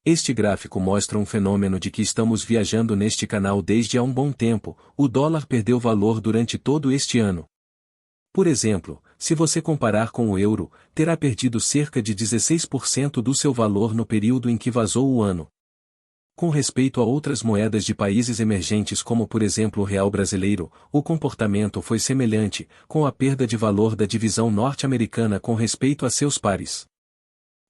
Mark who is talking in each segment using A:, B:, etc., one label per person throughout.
A: Este gráfico mostra um fenômeno de que estamos viajando neste canal desde há um bom tempo. O dólar perdeu valor durante todo este ano. Por exemplo, se você comparar com o euro, terá perdido cerca de 16% do seu valor no período em que vazou o ano. Com respeito a outras moedas de países emergentes como por exemplo o real brasileiro, o comportamento foi semelhante, com a perda de valor da divisão norte-americana com respeito a seus pares.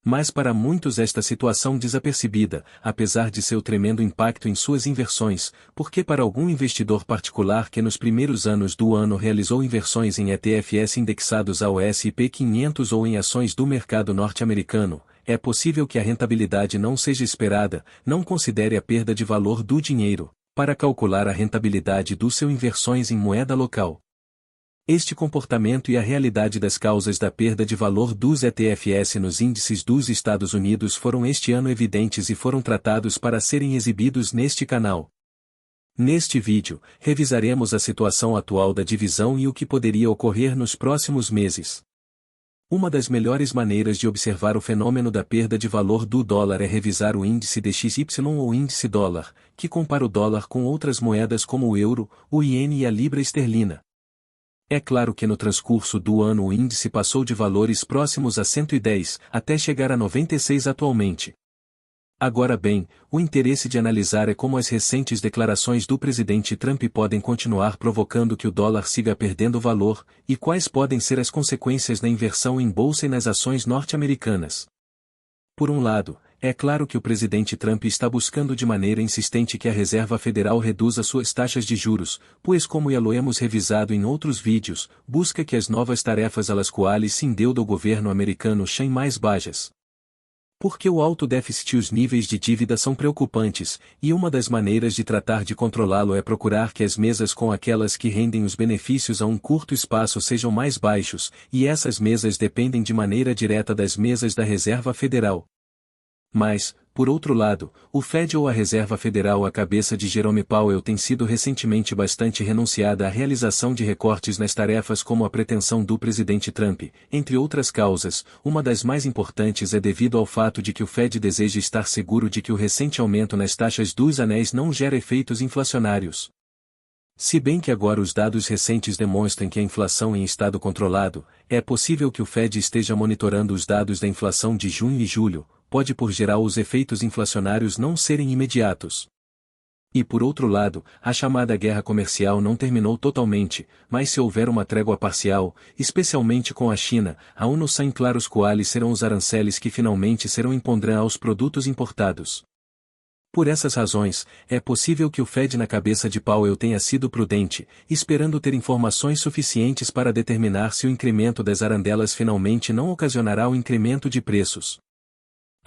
A: Mas para muitos esta situação desapercebida, apesar de seu tremendo impacto em suas inversões, porque para algum investidor particular que nos primeiros anos do ano realizou inversões em ETFs indexados ao S&P 500 ou em ações do mercado norte-americano, é possível que a rentabilidade não seja esperada, não considere a perda de valor do dinheiro, para calcular a rentabilidade do seu inversões em moeda local. Este comportamento e a realidade das causas da perda de valor dos ETFs nos índices dos Estados Unidos foram este ano evidentes e foram tratados para serem exibidos neste canal. Neste vídeo, revisaremos a situação atual da divisão e o que poderia ocorrer nos próximos meses. Uma das melhores maneiras de observar o fenômeno da perda de valor do dólar é revisar o índice DXY ou índice dólar, que compara o dólar com outras moedas como o euro, o iene e a libra esterlina. É claro que no transcurso do ano o índice passou de valores próximos a 110, até chegar a 96 atualmente. Agora bem, o interesse de analisar é como as recentes declarações do presidente Trump podem continuar provocando que o dólar siga perdendo valor, e quais podem ser as consequências na inversão em bolsa e nas ações norte-americanas. Por um lado, é claro que o presidente Trump está buscando de maneira insistente que a Reserva Federal reduza suas taxas de juros, pois como já lo hemos revisado em outros vídeos, busca que as novas tarefas às quais se endeuda o governo americano sejam mais baixas. Porque o alto déficit e os níveis de dívida são preocupantes, e uma das maneiras de tratar de controlá-lo é procurar que as mesas com aquelas que rendem os benefícios a um curto espaço sejam mais baixos, e essas mesas dependem de maneira direta das mesas da Reserva Federal. Mas, por outro lado, o Fed ou a Reserva Federal à cabeça de Jerome Powell tem sido recentemente bastante renunciada à realização de recortes nas tarefas como a pretensão do presidente Trump, entre outras causas. Uma das mais importantes é devido ao fato de que o Fed deseja estar seguro de que o recente aumento nas taxas dos anéis não gera efeitos inflacionários. Se bem que agora os dados recentes demonstram que a inflação em estado controlado, é possível que o Fed esteja monitorando os dados da inflação de junho e julho, pode por geral os efeitos inflacionários não serem imediatos. E por outro lado, a chamada guerra comercial não terminou totalmente, mas se houver uma trégua parcial, especialmente com a China, aún não são claros quais serão os aranceles que finalmente serão impondrão aos produtos importados. Por essas razões, é possível que o Fed na cabeça de Powell tenha sido prudente, esperando ter informações suficientes para determinar se o incremento das arandelas finalmente não ocasionará o incremento de preços.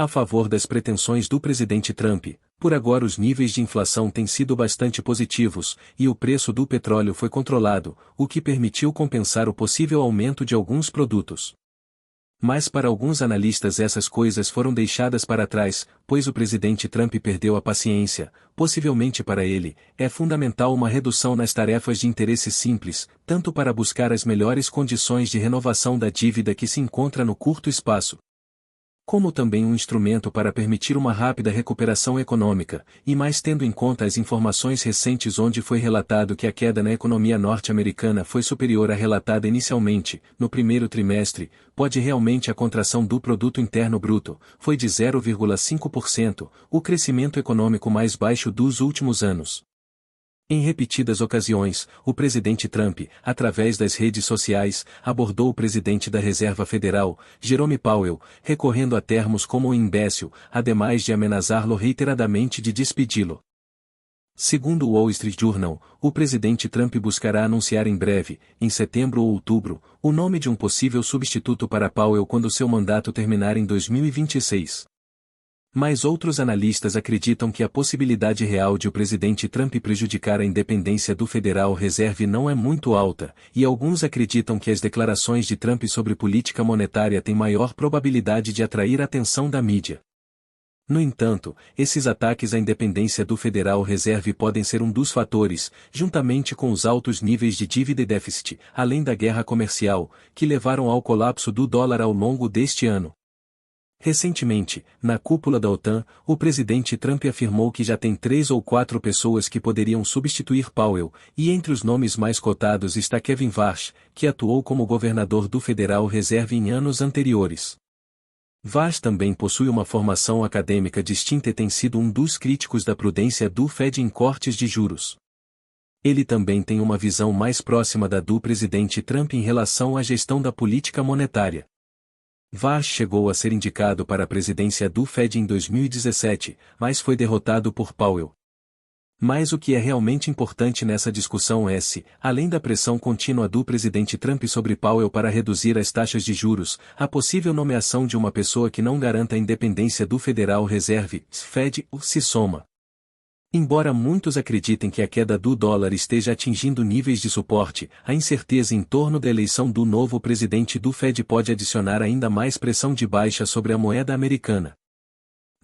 A: A favor das pretensões do presidente Trump, por agora os níveis de inflação têm sido bastante positivos, e o preço do petróleo foi controlado, o que permitiu compensar o possível aumento de alguns produtos. Mas para alguns analistas essas coisas foram deixadas para trás, pois o presidente Trump perdeu a paciência. Possivelmente para ele, é fundamental uma redução nas tarefas de interesse simples, tanto para buscar as melhores condições de renovação da dívida que se encontra no curto espaço, como também um instrumento para permitir uma rápida recuperação econômica, e mais tendo em conta as informações recentes onde foi relatado que a queda na economia norte-americana foi superior à relatada inicialmente, no primeiro trimestre, pode realmente a contração do produto interno bruto, foi de 0,5%, o crescimento econômico mais baixo dos últimos anos. Em repetidas ocasiões, o presidente Trump, através das redes sociais, abordou o presidente da Reserva Federal, Jerome Powell, recorrendo a termos como um imbécil, ademais de ameaçá-lo reiteradamente de despedi-lo. Segundo o Wall Street Journal, o presidente Trump buscará anunciar em breve, em setembro ou outubro, o nome de um possível substituto para Powell quando seu mandato terminar em 2026. Mas outros analistas acreditam que a possibilidade real de o presidente Trump prejudicar a independência do Federal Reserve não é muito alta, e alguns acreditam que as declarações de Trump sobre política monetária têm maior probabilidade de atrair a atenção da mídia. No entanto, esses ataques à independência do Federal Reserve podem ser um dos fatores, juntamente com os altos níveis de dívida e déficit, além da guerra comercial, que levaram ao colapso do dólar ao longo deste ano. Recentemente, na cúpula da OTAN, o presidente Trump afirmou que já tem 3 ou 4 pessoas que poderiam substituir Powell, e entre os nomes mais cotados está Kevin Warsh, que atuou como governador do Federal Reserve em anos anteriores. Warsh também possui uma formação acadêmica distinta e tem sido um dos críticos da prudência do Fed em cortes de juros. Ele também tem uma visão mais próxima da do presidente Trump em relação à gestão da política monetária. Warsh chegou a ser indicado para a presidência do Fed em 2017, mas foi derrotado por Powell. Mas o que é realmente importante nessa discussão é se, além da pressão contínua do presidente Trump sobre Powell para reduzir as taxas de juros, a possível nomeação de uma pessoa que não garanta a independência do Federal Reserve, Fed, se soma. Embora muitos acreditem que a queda do dólar esteja atingindo níveis de suporte, a incerteza em torno da eleição do novo presidente do Fed pode adicionar ainda mais pressão de baixa sobre a moeda americana.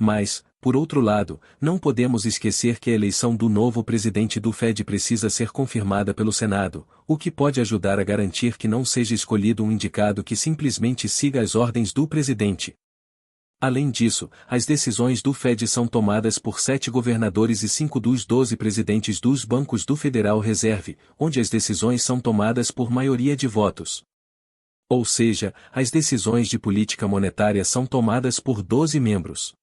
A: Mas, por outro lado, não podemos esquecer que a eleição do novo presidente do Fed precisa ser confirmada pelo Senado, o que pode ajudar a garantir que não seja escolhido um indicado que simplesmente siga as ordens do presidente. Além disso, as decisões do Fed são tomadas por 7 governadores e 5 dos 12 presidentes dos bancos do Federal Reserve, onde as decisões são tomadas por maioria de votos. Ou seja, as decisões de política monetária são tomadas por 12 membros.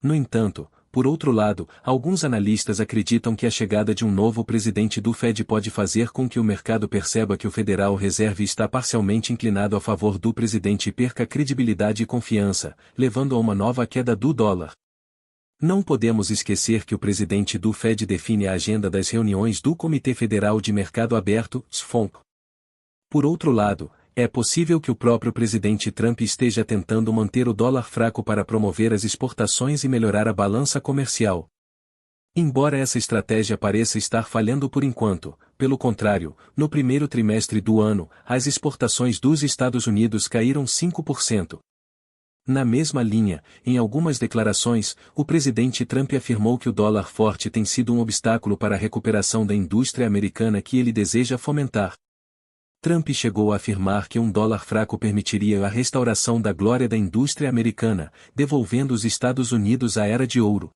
A: No entanto, por outro lado, alguns analistas acreditam que a chegada de um novo presidente do Fed pode fazer com que o mercado perceba que o Federal Reserve está parcialmente inclinado a favor do presidente e perca credibilidade e confiança, levando a uma nova queda do dólar. Não podemos esquecer que o presidente do Fed define a agenda das reuniões do Comitê Federal de Mercado Aberto, FOMC. Por outro lado, é possível que o próprio presidente Trump esteja tentando manter o dólar fraco para promover as exportações e melhorar a balança comercial. Embora essa estratégia pareça estar falhando por enquanto, pelo contrário, no primeiro trimestre do ano, as exportações dos Estados Unidos caíram 5%. Na mesma linha, em algumas declarações, o presidente Trump afirmou que o dólar forte tem sido um obstáculo para a recuperação da indústria americana que ele deseja fomentar. Trump chegou a afirmar que um dólar fraco permitiria a restauração da glória da indústria americana, devolvendo os Estados Unidos à era de ouro.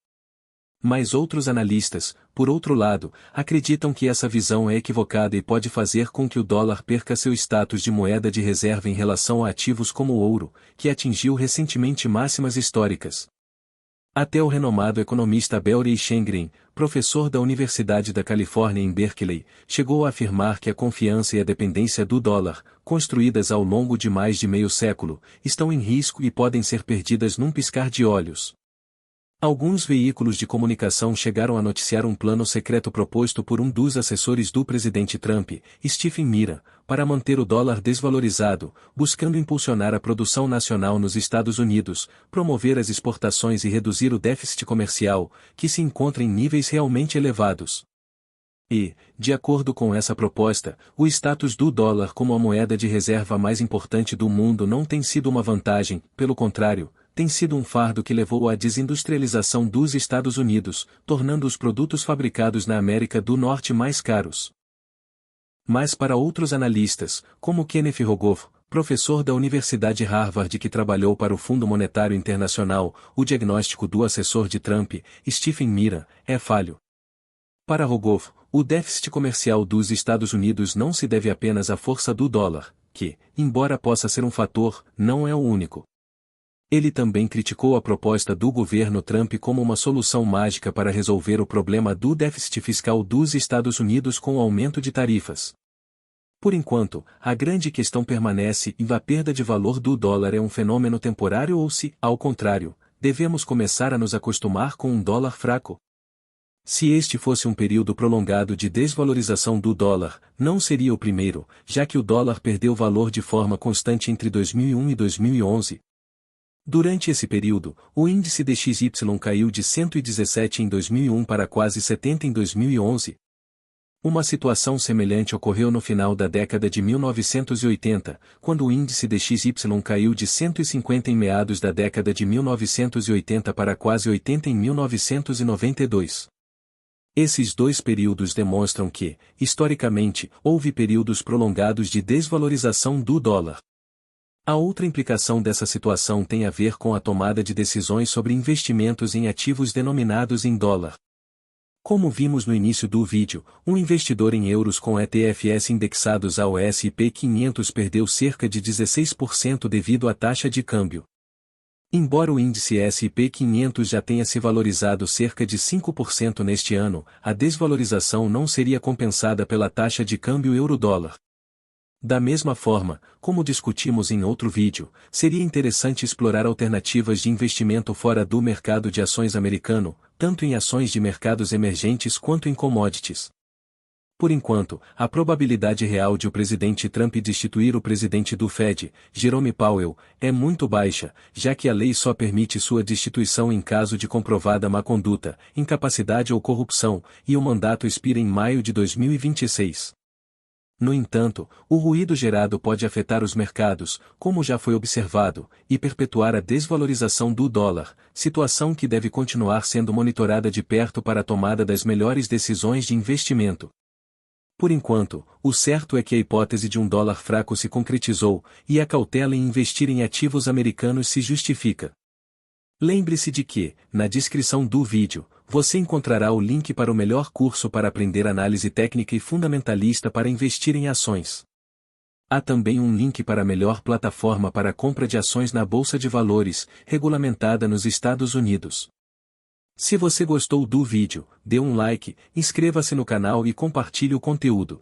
A: Mas outros analistas, por outro lado, acreditam que essa visão é equivocada e pode fazer com que o dólar perca seu status de moeda de reserva em relação a ativos como o ouro, que atingiu recentemente máximas históricas. Até o renomado economista Belry Shengren, professor da Universidade da Califórnia em Berkeley, chegou a afirmar que a confiança e a dependência do dólar, construídas ao longo de mais de meio século, estão em risco e podem ser perdidas num piscar de olhos. Alguns veículos de comunicação chegaram a noticiar um plano secreto proposto por um dos assessores do presidente Trump, Stephen Miller, para manter o dólar desvalorizado, buscando impulsionar a produção nacional nos Estados Unidos, promover as exportações e reduzir o déficit comercial, que se encontra em níveis realmente elevados. E, de acordo com essa proposta, o status do dólar como a moeda de reserva mais importante do mundo não tem sido uma vantagem, pelo contrário, tem sido um fardo que levou à desindustrialização dos Estados Unidos, tornando os produtos fabricados na América do Norte mais caros. Mas para outros analistas, como Kenneth Rogoff, professor da Universidade Harvard que trabalhou para o Fundo Monetário Internacional, o diagnóstico do assessor de Trump, Stephen Miller, é falho. Para Rogoff, o déficit comercial dos Estados Unidos não se deve apenas à força do dólar, que, embora possa ser um fator, não é o único. Ele também criticou a proposta do governo Trump como uma solução mágica para resolver o problema do déficit fiscal dos Estados Unidos com o aumento de tarifas. Por enquanto, a grande questão permanece e a perda de valor do dólar é um fenômeno temporário ou se, ao contrário, devemos começar a nos acostumar com um dólar fraco. Se este fosse um período prolongado de desvalorização do dólar, não seria o primeiro, já que o dólar perdeu valor de forma constante entre 2001 e 2011. Durante esse período, o índice DXY caiu de 117 em 2001 para quase 70 em 2011. Uma situação semelhante ocorreu no final da década de 1980, quando o índice DXY caiu de 150 em meados da década de 1980 para quase 80 em 1992. Esses dois períodos demonstram que, historicamente, houve períodos prolongados de desvalorização do dólar. A outra implicação dessa situação tem a ver com a tomada de decisões sobre investimentos em ativos denominados em dólar. Como vimos no início do vídeo, um investidor em euros com ETFs indexados ao S&P 500 perdeu cerca de 16% devido à taxa de câmbio. Embora o índice S&P 500 já tenha se valorizado cerca de 5% neste ano, a desvalorização não seria compensada pela taxa de câmbio euro-dólar. Da mesma forma, como discutimos em outro vídeo, seria interessante explorar alternativas de investimento fora do mercado de ações americano, tanto em ações de mercados emergentes quanto em commodities. Por enquanto, a probabilidade real de o presidente Trump destituir o presidente do Fed, Jerome Powell, é muito baixa, já que a lei só permite sua destituição em caso de comprovada má conduta, incapacidade ou corrupção, e o mandato expira em maio de 2026. No entanto, o ruído gerado pode afetar os mercados, como já foi observado, e perpetuar a desvalorização do dólar, situação que deve continuar sendo monitorada de perto para a tomada das melhores decisões de investimento. Por enquanto, o certo é que a hipótese de um dólar fraco se concretizou, e a cautela em investir em ativos americanos se justifica. Lembre-se de que, na descrição do vídeo, você encontrará o link para o melhor curso para aprender análise técnica e fundamentalista para investir em ações. Há também um link para a melhor plataforma para a compra de ações na Bolsa de Valores, regulamentada nos Estados Unidos. Se você gostou do vídeo, dê um like, inscreva-se no canal e compartilhe o conteúdo.